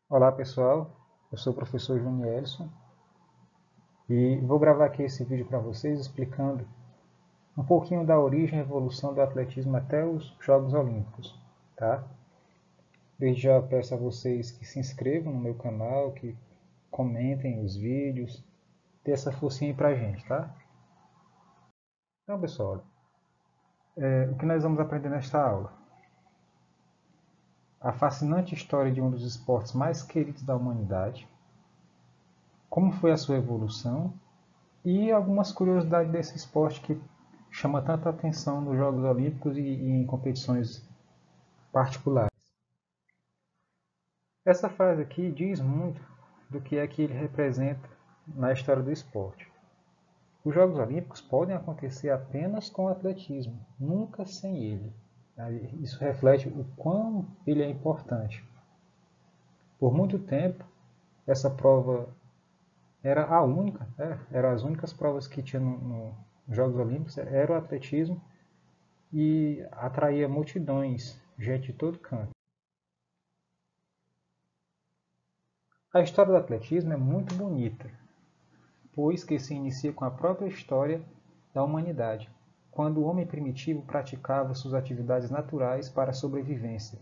Olá pessoal, eu sou o professor Junielson e vou gravar aqui esse vídeo para vocês explicando um pouquinho da origem e evolução do atletismo até os Jogos Olímpicos, tá? Desde já peço a vocês que se inscrevam no meu canal, que comentem os vídeos, dê essa forcinha aí pra gente, tá? Então pessoal, o que nós vamos aprender nesta aula? A fascinante história de um dos esportes mais queridos da humanidade, como foi a sua evolução e algumas curiosidades desse esporte que chama tanta atenção nos Jogos Olímpicos e em competições particulares. Essa frase aqui diz muito do que é que ele representa na história do esporte. Os Jogos Olímpicos podem acontecer apenas com o atletismo, nunca sem ele. Isso reflete o quão ele é importante. Por muito tempo, essa prova era a única, eram as únicas provas que tinha nos Jogos Olímpicos, era o atletismo e atraía multidões, gente de todo canto. A história do atletismo é muito bonita, pois que se inicia com a própria história da humanidade, quando o homem primitivo praticava suas atividades naturais para a sobrevivência.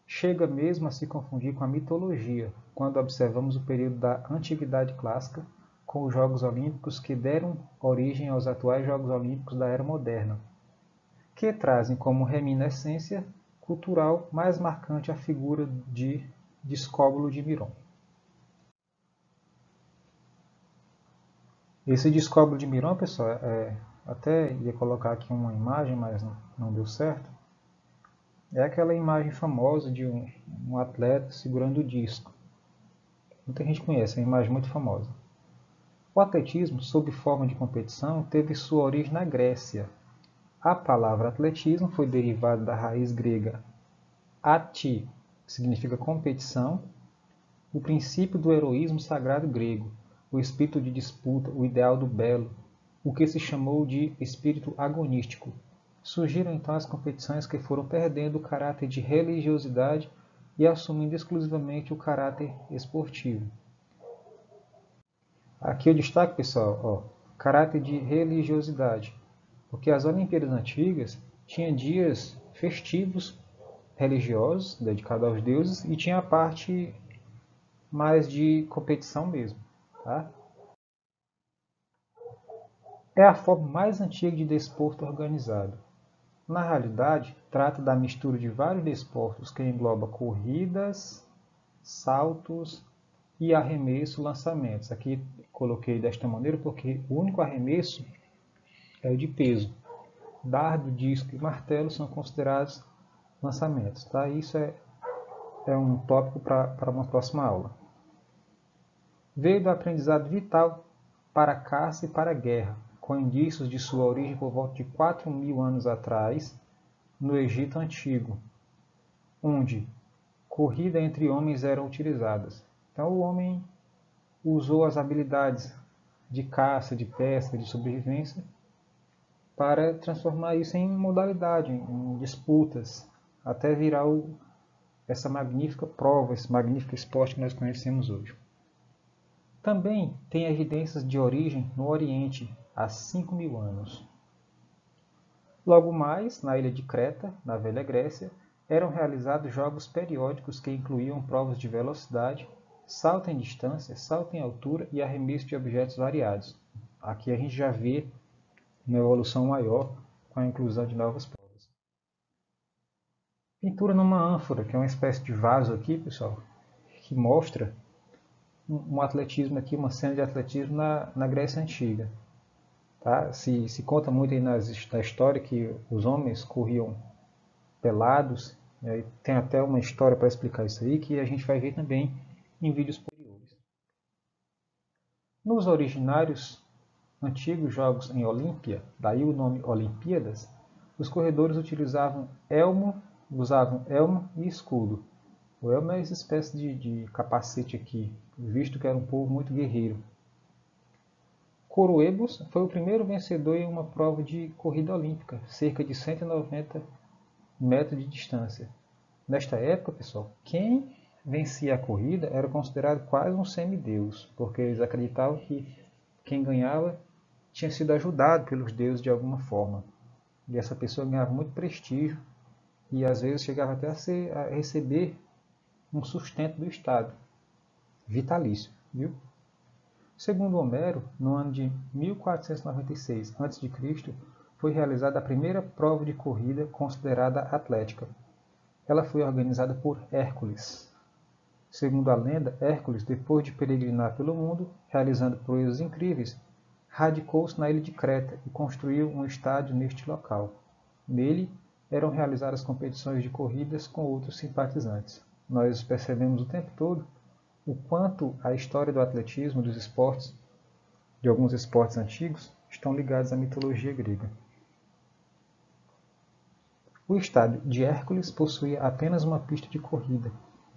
Chega mesmo a se confundir com a mitologia, quando observamos o período da Antiguidade Clássica, com os Jogos Olímpicos que deram origem aos atuais Jogos Olímpicos da Era Moderna, que trazem como reminiscência cultural mais marcante a figura de Discóbulo de Miron. Esse Discóbulo de Miron, pessoal, até ia colocar aqui uma imagem, mas não deu certo. É aquela imagem famosa de um atleta segurando o disco. Muita gente conhece, é uma imagem muito famosa. O atletismo, sob forma de competição, teve sua origem na Grécia. A palavra atletismo foi derivada da raiz grega ati, que significa competição, o princípio do heroísmo sagrado grego, o espírito de disputa, o ideal do belo, o que se chamou de espírito agonístico. Surgiram então as competições que foram perdendo o caráter de religiosidade e assumindo exclusivamente o caráter esportivo. Aqui eu destaco, pessoal, caráter de religiosidade, porque as Olimpíadas antigas tinham dias festivos religiosos dedicados aos deuses e tinha a parte mais de competição mesmo. Tá? É a forma mais antiga de desporto organizado. Na realidade, trata da mistura de vários desportos que engloba corridas, saltos e arremesso, lançamentos. Aqui coloquei desta maneira porque o único arremesso é o de peso. Dardo, disco e martelo são considerados lançamentos. Tá? Isso é um tópico para uma próxima aula. Veio do aprendizado vital para a caça e para a guerra, com indícios de sua origem por volta de 4.000 anos atrás, no Egito Antigo, onde corrida entre homens eram utilizadas. Então o homem usou as habilidades de caça, de pesca, de sobrevivência para transformar isso em modalidade, em disputas, até virar essa magnífica prova, esse magnífico esporte que nós conhecemos hoje. Também tem evidências de origem no Oriente, há 5.000 anos. Logo mais, na ilha de Creta, na Velha Grécia, eram realizados jogos periódicos que incluíam provas de velocidade, salto em distância, salto em altura e arremesso de objetos variados. Aqui a gente já vê uma evolução maior com a inclusão de novas provas. Pintura numa ânfora, que é uma espécie de vaso aqui, pessoal, que mostra um atletismo aqui, uma cena de atletismo na Grécia Antiga. Tá? Se conta muito aí na história que os homens corriam pelados, tem até uma história para explicar isso aí, que a gente vai ver também em vídeos posteriores. Nos originários antigos jogos em Olímpia, daí o nome Olimpíadas, os corredores usavam elmo e escudo. O elmo é essa espécie de capacete aqui, visto que era um povo muito guerreiro. Coroebus foi o primeiro vencedor em uma prova de corrida olímpica, cerca de 190 metros de distância. Nesta época, pessoal, quem vencia a corrida era considerado quase um semideus, porque eles acreditavam que quem ganhava tinha sido ajudado pelos deuses de alguma forma. E essa pessoa ganhava muito prestígio e às vezes chegava até a receber um sustento do Estado, vitalício, viu? Segundo Homero, no ano de 1496 a.C., foi realizada a primeira prova de corrida considerada atlética. Ela foi organizada por Hércules. Segundo a lenda, Hércules, depois de peregrinar pelo mundo, realizando proezas incríveis, radicou-se na ilha de Creta e construiu um estádio neste local. Nele eram realizadas competições de corridas com outros simpatizantes. Nós percebemos o tempo todo o quanto a história do atletismo, dos esportes, de alguns esportes antigos, estão ligados à mitologia grega. O estádio de Hércules possuía apenas uma pista de corrida,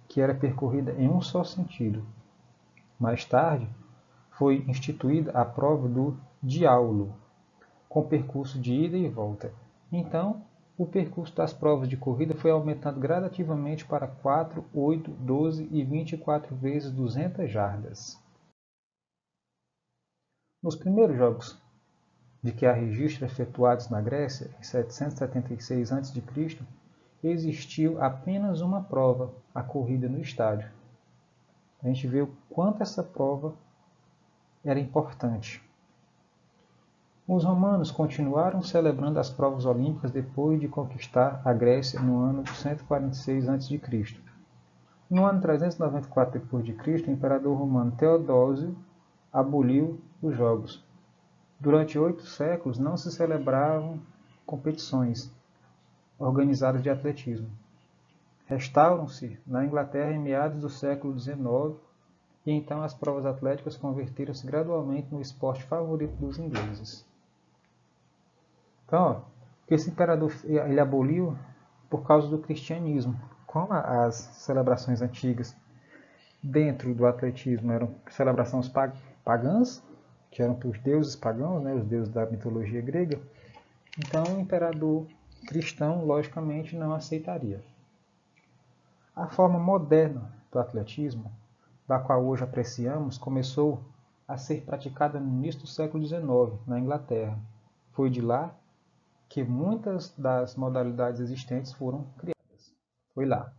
que era percorrida em um só sentido. Mais tarde, foi instituída a prova do diaulo, com percurso de ida e volta. Então, o percurso das provas de corrida foi aumentando gradativamente para 4, 8, 12 e 24 vezes 200 jardas. Nos primeiros jogos de que há registros efetuados na Grécia, em 776 a.C., existiu apenas uma prova, a corrida no estádio. A gente vê o quanto essa prova era importante. Os romanos continuaram celebrando as provas olímpicas depois de conquistar a Grécia no ano 146 a.C. No ano 394 d.C., o imperador romano Teodósio aboliu os Jogos. Durante 8 séculos não se celebravam competições organizadas de atletismo. Restauram-se na Inglaterra em meados do século XIX e então as provas atléticas converteram-se gradualmente no esporte favorito dos ingleses. Então, ó, esse imperador ele aboliu por causa do cristianismo. Como as celebrações antigas dentro do atletismo eram celebrações pagãs, que eram para os deuses pagãos, né, os deuses da mitologia grega, então o imperador cristão, logicamente, não aceitaria. A forma moderna do atletismo, da qual hoje apreciamos, começou a ser praticada no início do século XIX, na Inglaterra. Foi de lá que muitas das modalidades existentes foram criadas. Foi lá.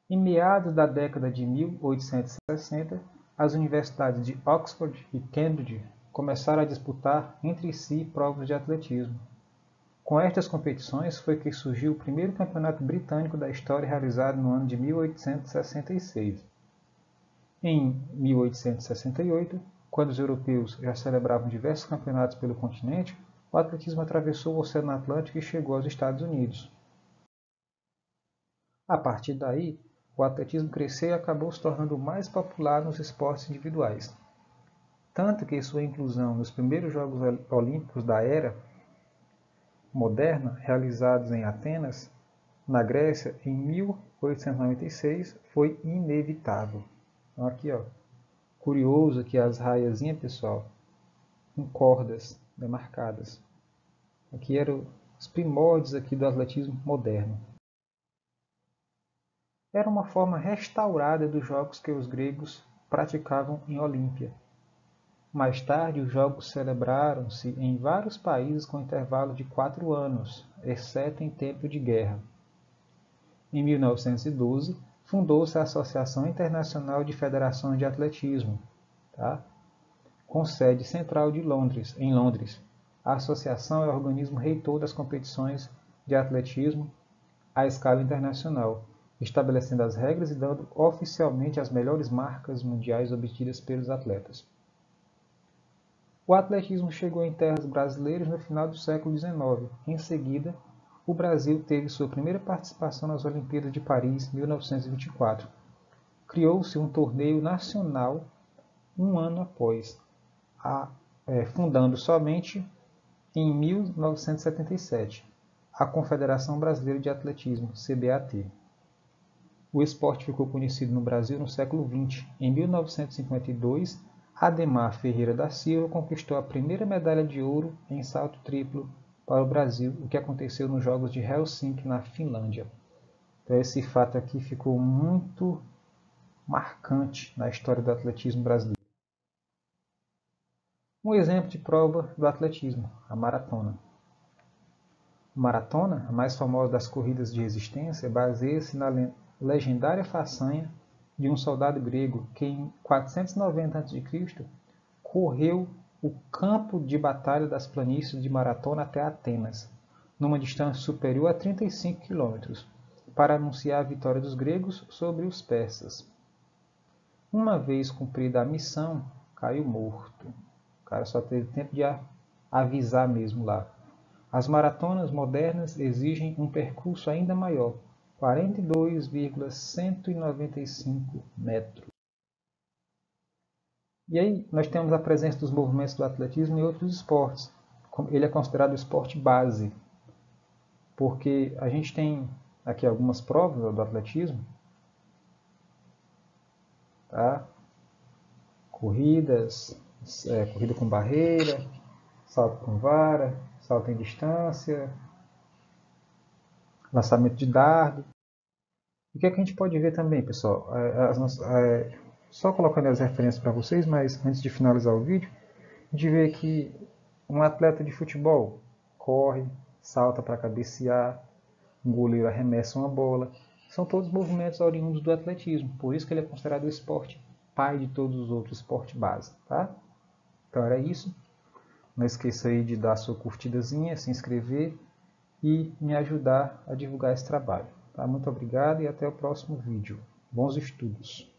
Em meados da década de 1860, as universidades de Oxford e Cambridge começaram a disputar entre si provas de atletismo. Com estas competições foi que surgiu o primeiro campeonato britânico da história realizado no ano de 1866. Em 1868, quando os europeus já celebravam diversos campeonatos pelo continente, o atletismo atravessou o Oceano Atlântico e chegou aos Estados Unidos. A partir daí, o atletismo cresceu e acabou se tornando mais popular nos esportes individuais. Tanto que sua inclusão nos primeiros Jogos Olímpicos da era moderna, realizados em Atenas, na Grécia, em 1896, foi inevitável. Então, aqui, ó, curioso aqui as raiazinhas, pessoal, com cordas demarcadas. Aqui eram os primórdios aqui do atletismo moderno. Era uma forma restaurada dos jogos que os gregos praticavam em Olímpia. Mais tarde, os jogos celebraram-se em vários países com intervalo de 4 anos, exceto em tempo de guerra. Em 1912, fundou-se a Associação Internacional de Federações de Atletismo, com sede central de Londres, em Londres. A associação é o organismo reitor das competições de atletismo à escala internacional, estabelecendo as regras e dando oficialmente as melhores marcas mundiais obtidas pelos atletas. O atletismo chegou em terras brasileiras no final do século XIX. Em seguida, o Brasil teve sua primeira participação nas Olimpíadas de Paris, 1924. Criou-se um torneio nacional um ano após, fundando somente em 1977 a Confederação Brasileira de Atletismo, CBAT. O esporte ficou conhecido no Brasil no século XX. Em 1952, Ademar Ferreira da Silva conquistou a primeira medalha de ouro em salto triplo para o Brasil, o que aconteceu nos Jogos de Helsinki, na Finlândia. Então esse fato aqui ficou muito marcante na história do atletismo brasileiro. Um exemplo de prova do atletismo, a maratona. A maratona, a mais famosa das corridas de resistência, baseia-se na legendária façanha de um soldado grego que em 490 a.C. correu o campo de batalha das planícies de Maratona até Atenas, numa distância superior a 35 km, para anunciar a vitória dos gregos sobre os persas. Uma vez cumprida a missão, caiu morto. O cara só teve tempo de avisar mesmo lá. As maratonas modernas exigem um percurso ainda maior, 42,195 metros. E aí nós temos a presença dos movimentos do atletismo em outros esportes. Ele é considerado o esporte base, porque a gente tem aqui algumas provas do atletismo, tá? Corridas, corrida com barreira, salto com vara, salto em distância, lançamento de dardo. O que é que a gente pode ver também, pessoal? Só colocando as referências para vocês, mas antes de finalizar o vídeo, a gente vê que um atleta de futebol corre, salta para cabecear, um goleiro arremessa uma bola. São todos movimentos oriundos do atletismo, por isso que ele é considerado o esporte pai de todos os outros esportes base, tá? Então era isso. Não esqueça aí de dar a sua curtidazinha, se inscrever e me ajudar a divulgar esse trabalho. Tá? Muito obrigado e até o próximo vídeo. Bons estudos!